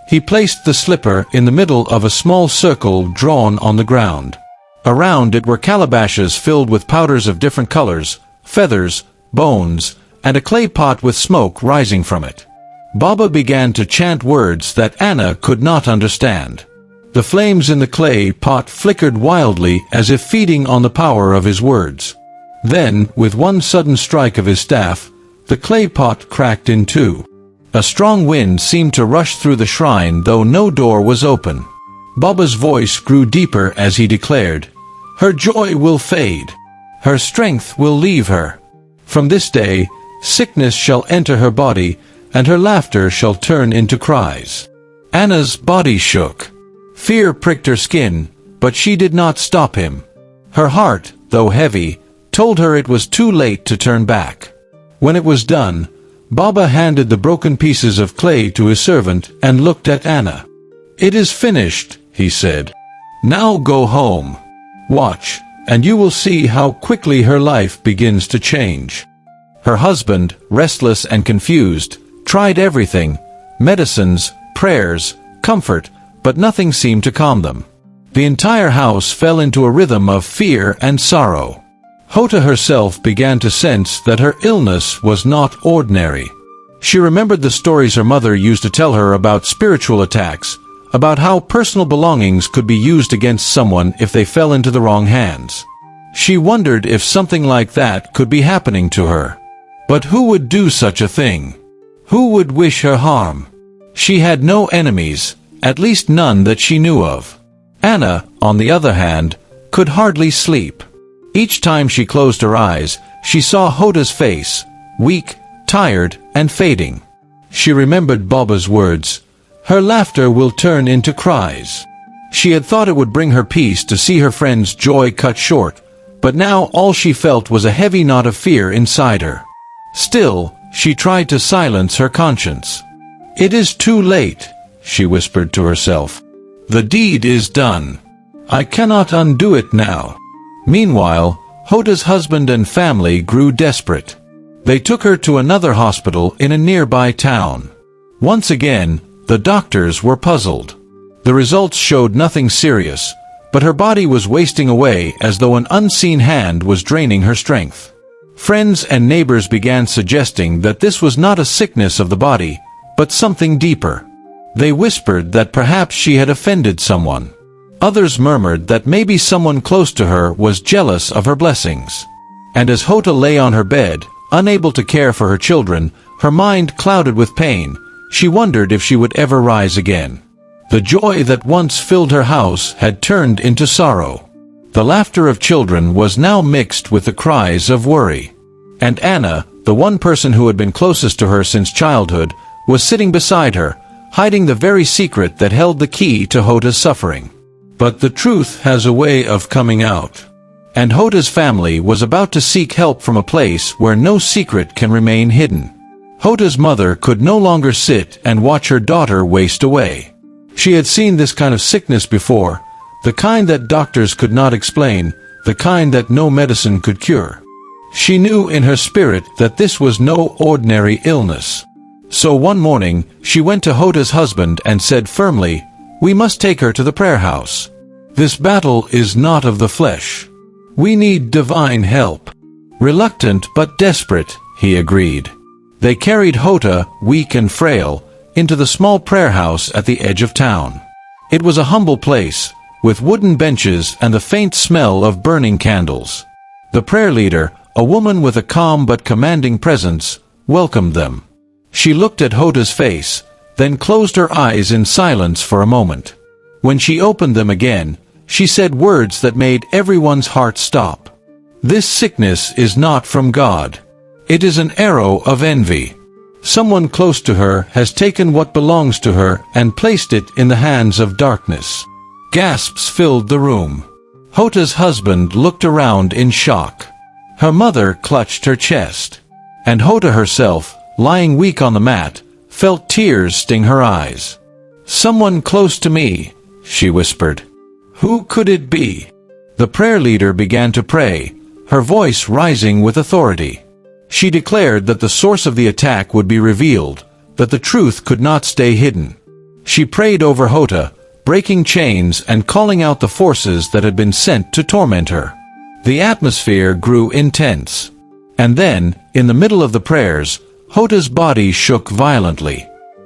He placed the slipper in the middle of a small circle drawn on the ground. Around it were calabashes filled with powders of different colors, feathers, bones, and a clay pot with smoke rising from it. Baba began to chant words that Anna could not understand. The flames in the clay pot flickered wildly as if feeding on the power of his words. Then, with one sudden strike of his staff, the clay pot cracked in two. A strong wind seemed to rush through the shrine, though no door was open. Baba's voice grew deeper as he declared, "Her joy will fade. Her strength will leave her. From this day, sickness shall enter her body, and her laughter shall turn into cries." Anna's body shook. Fear pricked her skin, but she did not stop him. Her heart, though heavy, told her it was too late to turn back. When it was done, Baba handed the broken pieces of clay to his servant and looked at Anna. "It is finished," he said. "Now go home. Watch, and you will see how quickly her life begins to change." Her husband, restless and confused, tried everything: medicines, prayers, comfort, but nothing seemed to calm them. The entire house fell into a rhythm of fear and sorrow. Jota herself began to sense that her illness was not ordinary. She remembered the stories her mother used to tell her about spiritual attacks, about how personal belongings could be used against someone if they fell into the wrong hands. She wondered if something like that could be happening to her. But who would do such a thing? Who would wish her harm? She had no enemies, at least none that she knew of. Anna, on the other hand, could hardly sleep. Each time she closed her eyes, she saw Jota's face, weak, tired, and fading. She remembered Baba's words, "Her laughter will turn into cries." She had thought it would bring her peace to see her friend's joy cut short, but now all she felt was a heavy knot of fear inside her. Still, she tried to silence her conscience. "It is too late," she whispered to herself. "The deed is done. I cannot undo it now." Meanwhile, Jota's husband and family grew desperate. They took her to another hospital in a nearby town. Once again, the doctors were puzzled. The results showed nothing serious, but her body was wasting away as though an unseen hand was draining her strength. Friends and neighbors began suggesting that this was not a sickness of the body, but something deeper. They whispered that perhaps she had offended someone. Others murmured that maybe someone close to her was jealous of her blessings. And as Jota lay on her bed, unable to care for her children, her mind clouded with pain, she wondered if she would ever rise again. The joy that once filled her house had turned into sorrow. The laughter of children was now mixed with the cries of worry. And Anna, the one person who had been closest to her since childhood, was sitting beside her, hiding the very secret that held the key to Jota's suffering. But the truth has a way of coming out. And Jota's family was about to seek help from a place where no secret can remain hidden. Jota's mother could no longer sit and watch her daughter waste away. She had seen this kind of sickness before, the kind that doctors could not explain, the kind that no medicine could cure. She knew in her spirit that this was no ordinary illness. So one morning, she went to Jota's husband and said firmly, "We must take her to the prayer house. This battle is not of the flesh. We need divine help." Reluctant but desperate, he agreed. They carried Jota, weak and frail, into the small prayer house at the edge of town. It was a humble place, with wooden benches and the faint smell of burning candles. The prayer leader, a woman with a calm but commanding presence, welcomed them. She looked at Jota's face, then closed her eyes in silence for a moment. When she opened them again, she said words that made everyone's heart stop. "This sickness is not from God. It is an arrow of envy. Someone close to her has taken what belongs to her and placed it in the hands of darkness." Gasps filled the room. Jota's husband looked around in shock. Her mother clutched her chest. And Jota herself, lying weak on the mat, felt tears sting her eyes. "Someone close to me," she whispered. "Who could it be?" The prayer leader began to pray, her voice rising with authority. She declared that the source of the attack would be revealed, that the truth could not stay hidden. She prayed over Jota, breaking chains and calling out the forces that had been sent to torment her. The atmosphere grew intense. And then, in the middle of the prayers, Jota's body shook violently.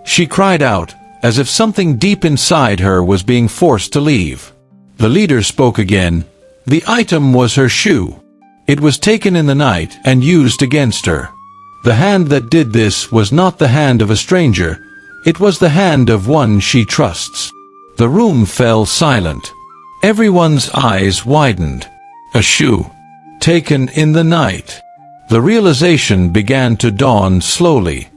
She cried out, as if something deep inside her was being forced to leave. The leader spoke again. The item was her shoe. It was taken in the night and used against her. The hand that did this was not the hand of a stranger. It was the hand of one she trusts. The room fell silent. Everyone's eyes widened. A shoe. Taken in the night. The realization began to dawn slowly.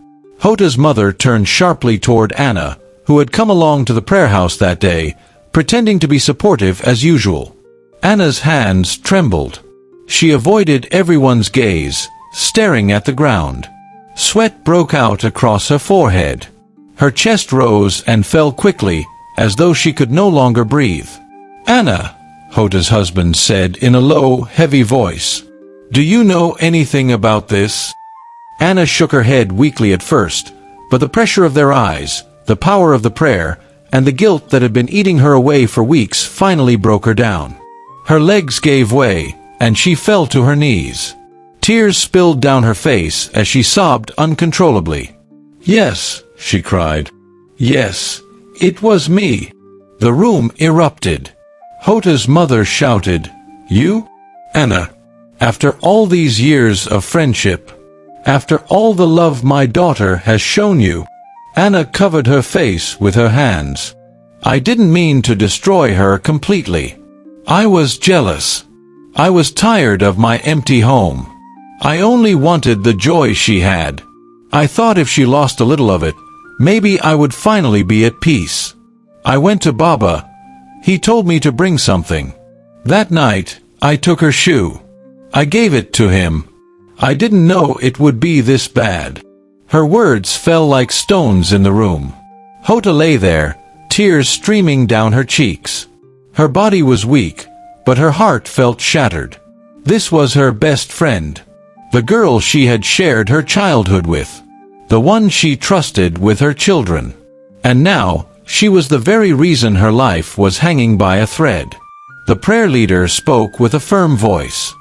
Jota's mother turned sharply toward Anna, who had come along to the prayer house that day, pretending to be supportive as usual. Anna's hands trembled. She avoided everyone's gaze, staring at the ground. Sweat broke out across her forehead. Her chest rose and fell quickly, as though she could no longer breathe. "Anna," Jota's husband said in a low, heavy voice, "do you know anything about this?" Anna shook her head weakly at first, but the pressure of their eyes, the power of the prayer, and the guilt that had been eating her away for weeks finally broke her down. Her legs gave way, and she fell to her knees. Tears spilled down her face as she sobbed uncontrollably. "Yes," she cried. "Yes, it was me." The room erupted. Jota's mother shouted, "You? Anna? After all these years of friendship? After all the love my daughter has shown you?" Anna covered her face with her hands. "I didn't mean to destroy her completely. I was jealous. I was tired of my empty home. I only wanted the joy she had. I thought if she lost a little of it, maybe I would finally be at peace. I went to Baba. He told me to bring something. That night, I took her shoe. I gave it to him. I didn't know it would be this bad." Her words fell like stones in the room. Jota lay there, tears streaming down her cheeks. Her body was weak, but her heart felt shattered. This was her best friend. The girl she had shared her childhood with. The one she trusted with her children. And now, she was the very reason her life was hanging by a thread. The prayer leader spoke with a firm voice.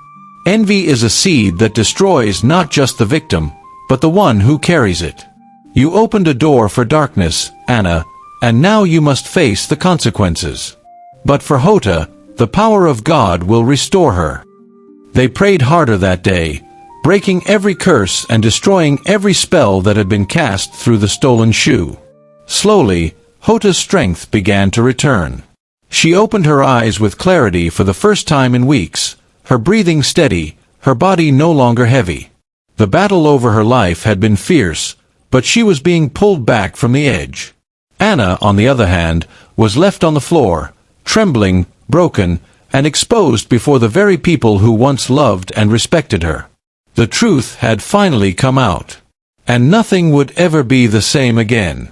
"Envy is a seed that destroys not just the victim, but the one who carries it. You opened a door for darkness, Anna, and now you must face the consequences. But for Jota, the power of God will restore her." They prayed harder that day, breaking every curse and destroying every spell that had been cast through the stolen shoe. Slowly, Jota's strength began to return. She opened her eyes with clarity for the first time in weeks, her breathing steady, her body no longer heavy. The battle over her life had been fierce, but she was being pulled back from the edge. Anna, on the other hand, was left on the floor, trembling, broken, and exposed before the very people who once loved and respected her. The truth had finally come out. And nothing would ever be the same again.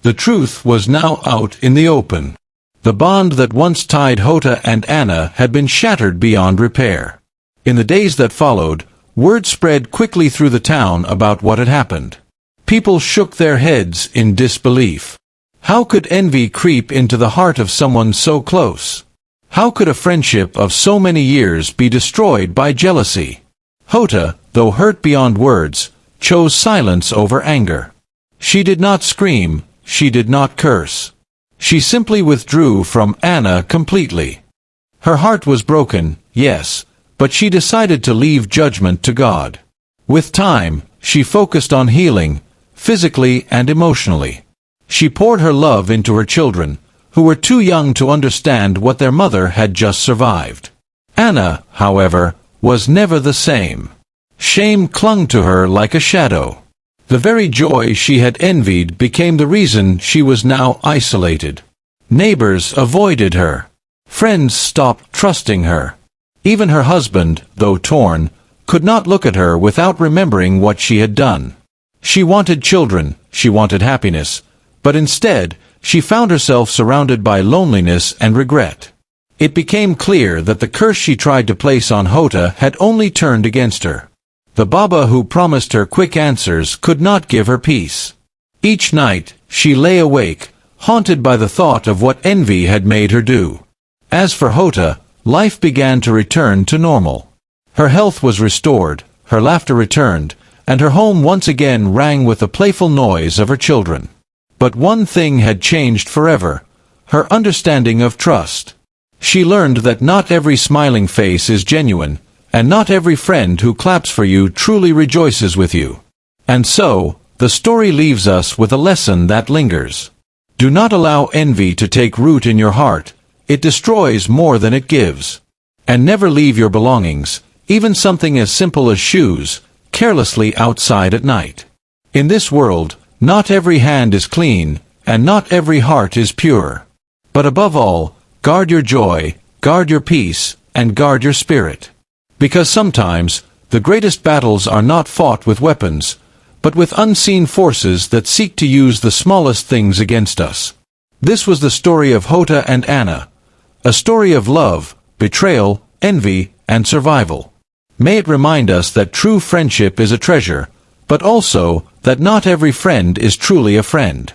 The truth was now out in the open. The bond that once tied Jota and Anna had been shattered beyond repair. In the days that followed, word spread quickly through the town about what had happened. People shook their heads in disbelief. How could envy creep into the heart of someone so close? How could a friendship of so many years be destroyed by jealousy? Jota, though hurt beyond words, chose silence over anger. She did not scream, she did not curse. She simply withdrew from Anna completely. Her heart was broken, yes, but she decided to leave judgment to God. With time, she focused on healing, physically and emotionally. She poured her love into her children, who were too young to understand what their mother had just survived. Anna, however, was never the same. Shame clung to her like a shadow. The very joy she had envied became the reason she was now isolated. Neighbors avoided her. Friends stopped trusting her. Even her husband, though torn, could not look at her without remembering what she had done. She wanted children, she wanted happiness, but instead, she found herself surrounded by loneliness and regret. It became clear that the curse she tried to place on Jota had only turned against her. The Baba who promised her quick answers could not give her peace. Each night, she lay awake, haunted by the thought of what envy had made her do. As for Jota, life began to return to normal. Her health was restored, her laughter returned, and her home once again rang with the playful noise of her children. But one thing had changed forever: her understanding of trust. She learned that not every smiling face is genuine, and not every friend who claps for you truly rejoices with you. And so, the story leaves us with a lesson that lingers. Do not allow envy to take root in your heart. It destroys more than it gives. And never leave your belongings, even something as simple as shoes, carelessly outside at night. In this world, not every hand is clean, and not every heart is pure. But above all, guard your joy, guard your peace, and guard your spirit. Because sometimes, the greatest battles are not fought with weapons, but with unseen forces that seek to use the smallest things against us. This was the story of Jota and Anna, a story of love, betrayal, envy, and survival. May it remind us that true friendship is a treasure, but also that not every friend is truly a friend.